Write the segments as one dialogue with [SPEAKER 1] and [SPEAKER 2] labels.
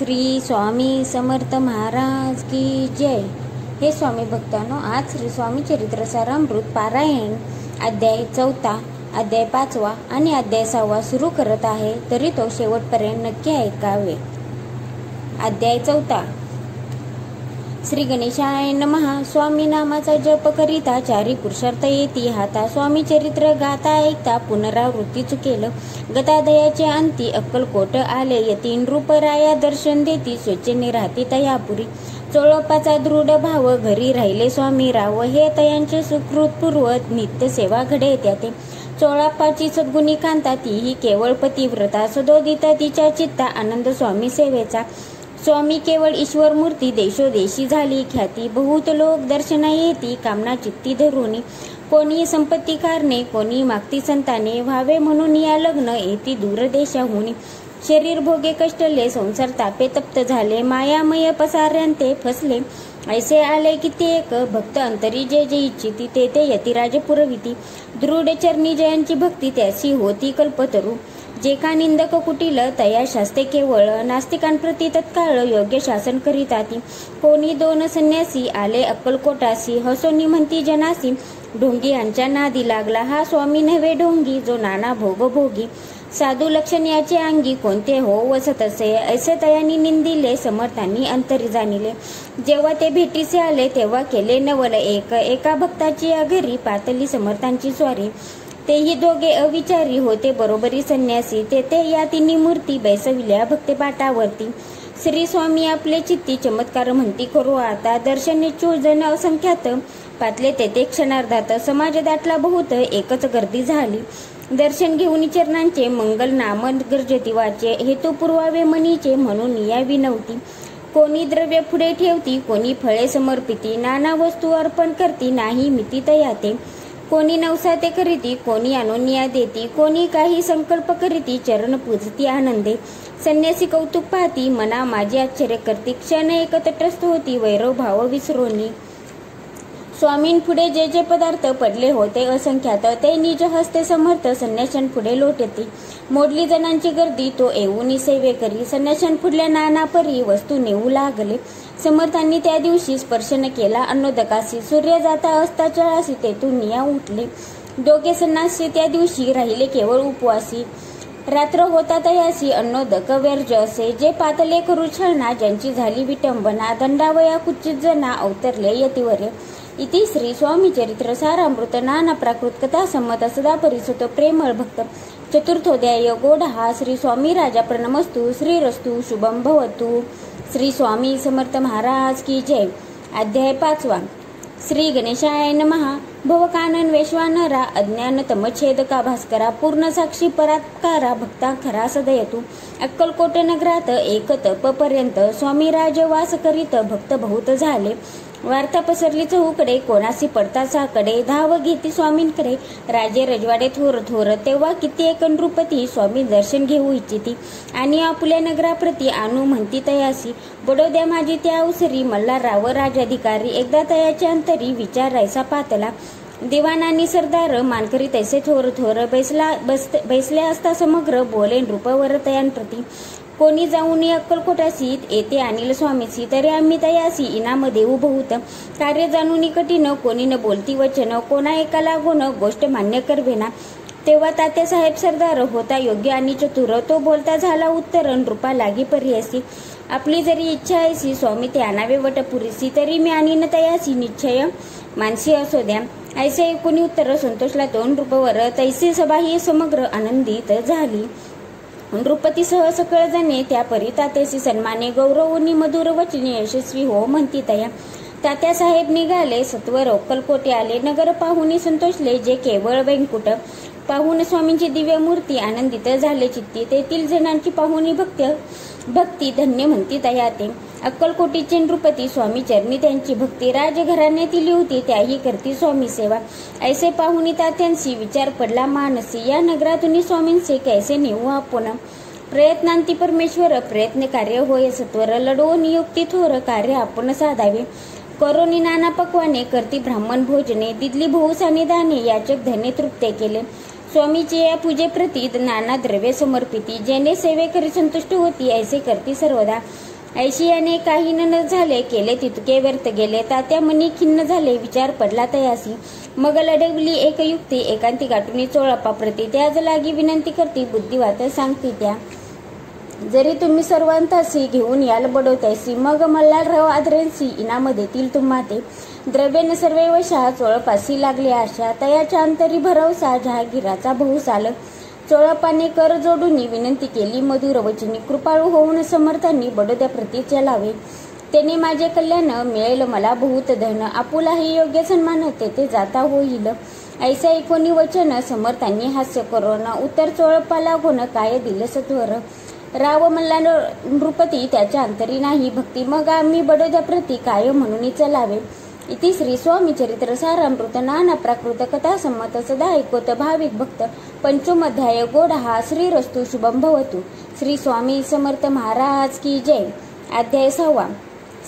[SPEAKER 1] श्री स्वामी समर्थ महाराज की जय। हे स्वामी भक्तांनो, आज श्री स्वामी चरित्र सारामृत पारायण अध्याय 4, अध्याय 5 आणि अध्याय 6 सुरू करत आहे, तरी तो शेवटपर्यंत नक्की ऐकावे। अध्याय 4। श्री गणेशाय नमः। स्वामी नामाचा जप करिता चारी पुरुषार्थ येती हाता, स्वामी चरित्र गाता ऐकता पुनरावृत्ती चुकेल, गतादयाचे अंती अक्कलकोट आले यती, नृपराया दर्शन देती स्वच्छने राहती तयापुरी, चोळपाचा दृढ भाव घरी राहिले स्वामी राव, हे तयांचे सुकृतपूर्व नित्य सेवा घडे त्याते, चोळापाची सद्गुणी कांता तीही केवळ पतिव्रता, सदोदिता तिच्या चित्ता आनंद स्वामी सेवेचा, स्वामी केवळ ईश्वर मूर्ती देशोदेशी झाली ख्याती, बहुत लोक दर्शना येती कामना चित्ती धरुनी, कोणी संपत्ती कारणे कोणी मागती संताने, व्हावे म्हणून या लग्न येती दूर देशाहुनी, शरीर भोगे कष्टले संसार तापे तप्त झाले, मायामय पसाऱ्यांते फसले, ऐसे आले कित्येक भक्त अंतरी जे जे इच्छिती ते ते यतिराज पुरविती, दृढ चरणी जयांची भक्ती त्यासी होती कल्पतरू, जे का निंदक कुटील तया शास्ते केवळ, नास्तिकांप्रती तत्काळ योग्य शासन करीताती, कोणी दोन संन्यासी आले अक्कलकोटासी, हसोनी म्हणती जनासी ढोंगी यांच्या नादी लागला, हा स्वामी नव्हे ढोंगी जो नाना भोग भोगी, साधू लक्षण याचे अंगी कोणते हो वसतसे, ऐसे तयानी निंदिले समर्थांनी अंतरी जाणिले, जेव्हा ते भेटीसे आले तेव्हा केले नवल एक, एका भक्ताची या घरी पातली समर्थांची स्वारी, तेही दोघे अविचारी होते बरोबरी संन्यासी, तेथे या तिन्ही मूर्ती बैसविल्या भक्ते पाटावरती, श्री स्वामी आपले चित्ती चमत्कार म्हणती करू आता, दर्शने चोजन असंख्यात पातले तेथे क्षणार्धात, समाज दाटला बहुत एकच गर्दी झाली, दर्शन घेऊन चरणांचे मंगल नाम गर्जती वाचे, हेतू पुरवावे मनीचे म्हणून या विनवती, कोणी द्रव्य पुढे ठेवती कोणी फळे समर्पिती, नाना वस्तू अर्पण करती नाही मिती तयाते, कोणी नवसाते करीती कोणी अनुज्ञा देती, कोणी काही संकल्प करीती चरण पूजती आनंदे, संन्यासी कौतुक पाहती मना माझे आश्चर्य करती, क्षण एक तटस्थ होती वैरव भाव विसरोनी, स्वामींपुढे जे जे पदार्थ पडले होते असंख्यात ते निज हस्ते समर्थ संन्याशांपुढे लोटती, मोडली जणांची गर्दी तो येऊनी सेवे करी, संन्याशांपुढल्या नाना परी वस्तू नेऊ लागले, समर्थांनी त्या दिवशी स्पर्श न केला अन्नोदकासी, सूर्य जाता असता चळासी तेथून निया उठले, दोघे संन्यासी त्या दिवशी राहिले केवळ उपवासी, रात्र होता तयासी अन्नोदक व्यर्ज असे, जे पातले करू छळना ज्यांची झाली विटंबना, दंडावया कुचित जना अवतरले यतिवर्य, इति श्री स्वामी चरित्र सारामृत नाना प्राकृत कथा संमत सदा परिसुत प्रेमळ भक्त चतुर्थोध्याय गोडहा। श्री स्वामी राजा प्रणमस्तु, श्रीरस्तु शुभम भवतु। श्री स्वामी समर्थ महाराज की जय। अध्याय 5। श्री गणेशाय नमः। भवकानन वैश्वानरा अज्ञान तमच्छेदका भास्करा, पूर्ण साक्षी परात्कारा भक्ता खरा सदयतु, अक्कलकोट नगरात एक तप पर्यंत स्वामी राज वास करीत भक्त बहुत झाले, वार्ता पसरली चहूकडे कोणासी पडता साकडे, धाव घेती स्वामींकडे राजे रजवाडे थोर थोर, तेव्हा किती एक नृपती स्वामी दर्शन घेऊ इच्छिती, आणि आपुल्या नगराप्रती आणू म्हणती तयासी, बडोद्या माझी त्या अवसरी मल्हारराव राजाधिकारी, एकदा तयाच्या अंतरी विचारायचा पातला, दिवाणांनी सरदार मानकरी तैसे थोर थोर, बैसले असता समग्र बोले नृपवर तयांप्रती, कोणी जाऊन अक्कलकोटासी येते अनिल स्वामीसी, तरी आम्ही तयासी इनाम देऊ बहुत, कार्य जाणून कठीण कोणी न बोलती वचन, कोणा एका लागून गोष्ट मान्य करवेना, तेव्हा तात्यासाहेब सरदार होता योग्य आणि चतुर, तो बोलता झाला उत्तर नृपा लागी पर्यासी, आपली जरी इच्छा ऐसी स्वामी ते आणावे वटपुरीसी, तरी मी आणीन तयासी निश्चय मानसी असो द्या, ऐसे ऐकून उत्तर संतोषला तो नृपवर, तैसी सभा ही समग्र आनंदित झाली, नृपतीसह सकळ जणे त्या परी तात्यासी सन्माने, गौरवनी मधुर वचने यशस्वी हो म्हणती तया, तात्यासाहेब निघाले सत्वर अक्कलकोटे आले, नगर पाहुणी संतोषले जे केवळ वैंकुट, पाहून स्वामींची दिव्य मूर्ती आनंदित झाले चित्ती, तेथील जणांची पाहुणी भक्ती धन्य म्हणती तया ते, अक्कलकोटीचे नृपती स्वामी चरणी त्यांची भक्ती, राजघराण्यातील होती त्याही करती स्वामी सेवा, ऐसे पाहुणी तात्यांशी विचार पडला मानसी, या नगरातून स्वामींचे कैसे नेऊ आपण, प्रयत्नांती परमेश्वर प्रयत्न कार्य होय सत्वर, लढवून युक्ती थोर कार्य आपण साधावे, करोनी नाना पक्वाने करती ब्राह्मण भोजने, दिदली बहुसाने दाने याचक धने तृप्ते केले, स्वामीची या पूजेप्रती नाना द्रव्य समर्पिती, जेणे सेवे करी संतुष्ट होती ऐसे करती सर्वदा, ऐशी याने काही न झाले, केले तितके व्यर्थ गेले. तात्या मनी खिन्न झाले, विचार पडला तयासी. मग लढवली एक युक्ती, एकांती गाठुनी चोळप्पा प्रती. त्याज लागी विनंती करती, बुद्धिवात सांगती त्या. जरी तुम्ही सर्वांतासी घेऊन याल बडोत्यासी, मग मल्हारराव आदरेंसी इनाम देतील तुम्हा ते. द्रव्येन सर्वे वशा, चोळपासी लागले आशा. तयाच्या अंतरी भरवसा, जहागीराचा बहुसाल. चोळप्पाने कर जोडूनी विनंती केली मधुर वचनी. कृपाळू होऊन समर्थांनी बडोद्या प्रती चलावे. त्याने माझे कल्याण, मिळेल मला बहुत धन. आपुलाही योग्य सन्मान, तेथे जाता होईल. ऐसा ऐकोनी वचन, समर्थांनी हास्य करोन. उत्तर चोळप्पाला गुण, काय दिलं सत्वर. राव मल्हार नृपती, त्याच्या अंतरी नाही भक्ती. मग आम्ही बडोद्या प्रती, काय म्हणून चलावे. इति श्री स्वामी चरित्र सारामृत नाना प्राकृत कथा संमत सदा ऐकोत भाविक भक्त. पंचमोध्याय गोडहा. श्रीरस्तु शुभम भवतु. श्री स्वामी समर्थ महाराज की जय. अध्याय 6.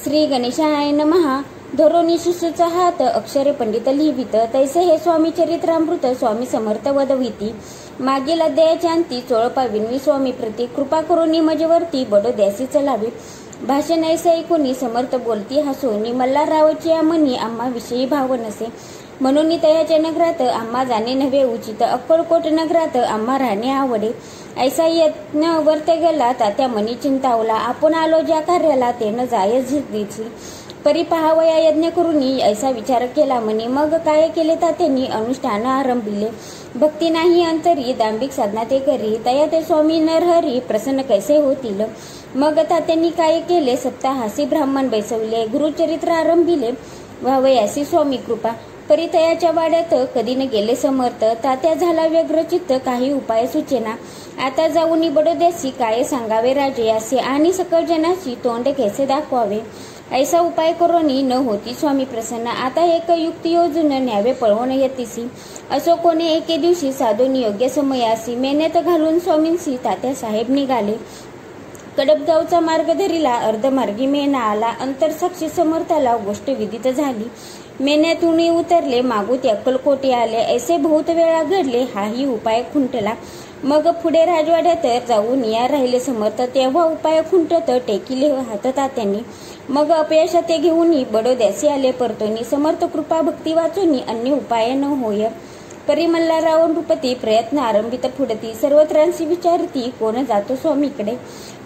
[SPEAKER 1] श्री गणेशाय नमः. धरोनी शिशूचा हात, अक्षरे पंडित लिहिवित. तैसे हे स्वामी चरित्रामृत स्वामी समर्थ वदविती. मागील अध्यायाच्या अंती चोळप्पा विनवी स्वामी प्रती. कृपा करोनी मजेवरती, बडोद्यासी चलावे. भाषण ऐसे ऐकूनी समर्थ बोलती हसोनी. मल्हाररावची मनी आम्हा विषयी भाव नसे, म्हणून तयाच्या नगरात आम्हा जाणे नव्हे उचित. अक्कलकोट नगरात आम्हा राहणे आवडे. ऐसा यत्न वर्त गेला, तात्या मनी चिंतावला. आपण आलो ज्या कार्याला, तेन जाय झिरदीची. परी पहावया यज्ञ करूनी, ऐसा विचार केला मनी. मग काय केले तात्यांनी, अनुष्ठान आरंभिले. भक्ती नाही अंतरी, दांभिक साधना ते करी. तया ते स्वामी नरहरी, प्रसन्न कैसे होतील. मग तात्यांनी काय केले, सप्ताहासी ब्राह्मण बैसवले. गुरुचरित्र आरंभिले, व्हावयासी स्वामी कृपा. परितयाच्या वाड्यात कधी न गेले समर्थ. तात्या झाला व्यग्रचित्त, काही उपाय सुचेना. आता जाऊनी बडोद्यासी, काय सांगावे राजे असे. आणि सकळ जनाची तोंड कैसे दाखवावे. ऐसा उपाय करोनी न होती स्वामी प्रसन्न. आता एक युक्ती योजून न्यावे पळवून येतीसी. असो कोणी एके दिवशी साधून योग्य समयासी. मेहनत घालून स्वामींसी तात्या साहेब निघाले. कडपगावचा मार्ग धरिला, अर्धमार्गी मेना आला. अंतरसाक्षी समर्थाला गोष्ट विदित झाली. मेन्यातून उतरले, मागूत अक्कलकोटी आले. ऐसे बहुत वेळा घडले, हाही उपाय खुंटला. मग पुढे राजवाड्यात जाऊन या राहिले समर्थ. तेव्हा उपाय खुंटत टेकिले हात तात्यांनी. मग अपयशा ते घेऊन बडोद्यासी आले परतोनी. समर्थ कृपा भक्ती वाचोनी, अन्य उपाय न होय. परी मल्हारराव नृपती, प्रयत्न आरंभित पुढती. सर्वत्रांशी विचारती, कोण जातो स्वामीकडे.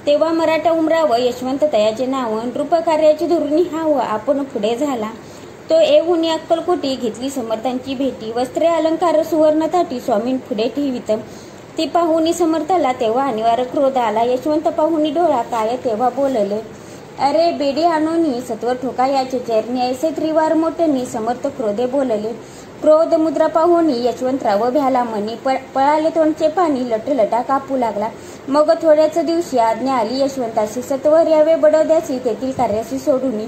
[SPEAKER 1] तेव्हा मराठा उमराव यशवंत तयाचे नाव. नृप कार्याची धोरणी हाव, आपण पुढे झाला. तो येऊन अक्कलकोटी घेतली समर्थांची भेटी. वस्त्रे अलंकार सुवर्ण ताटी स्वामीं पुढे ठेवित. ती पाहुणी समर्थाला तेव्हा अनिवार्य क्रोध आला. यशवंत पाहुणी डोळा, काय तेव्हा बोलले. अरे बेडी आणोनी, सत्वर ठोका याचे चरणी. ऐसे त्रिवार मोठ्यांनी समर्थ क्रोधे बोलले. क्रोध मुद्रा पाहुणी यशवंतराव भ्याला मनी. पळाले तोंडचे पाणी, लटलटा कापू लागला. मग थोड्याच दिवशी आज्ञा आली यशवंताशी, सत्वर यावे बडोद्यासी, तेथील कार्याशी सोडूनी.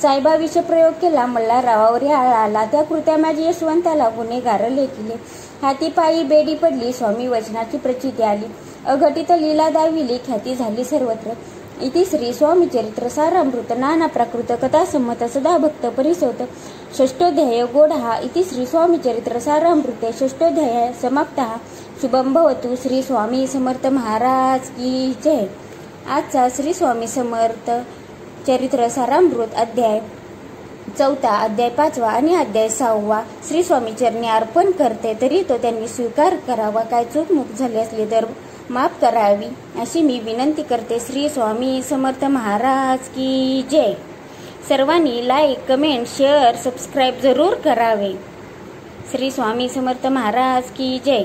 [SPEAKER 1] साहेबा विष प्रयोग केला, मल्हाररावावर आळा आला. त्या कृत्या माझी यशवंताला गुन्हेगार लेखिले. हाती पायी बेडी पडली, स्वामी वचनाची प्रचिती आली. अघटित लीला दाविली, ख्याती झाली सर्वत्र. इति श्री स्वामी चरित्र सारामृत नाना प्राकृत कथा संमत सदा भक्त परिसोत. षष्ठोध्याय गोडहा. इति श्री स्वामी चरित्र सारामृते षष्ठोध्याय समाप्तः. शुभम भवतु. श्री स्वामी समर्थ महाराज की जय. आजचा श्री स्वामी समर्थ चरित्र सारामृत अध्याय 4, अध्याय 5 आणि अध्याय 6 श्री स्वामी चरणी अर्पण करते. तरी तो त्यांनी स्वीकार करावा. काय चूकमुक झाली असली तर माफ करावी अशी मी विनंती करते. श्री स्वामी समर्थ महाराज की जय. सर्वांनी लाईक, कमेंट, शेअर, सबस्क्राईब जरूर करावे. श्री स्वामी समर्थ महाराज की जय.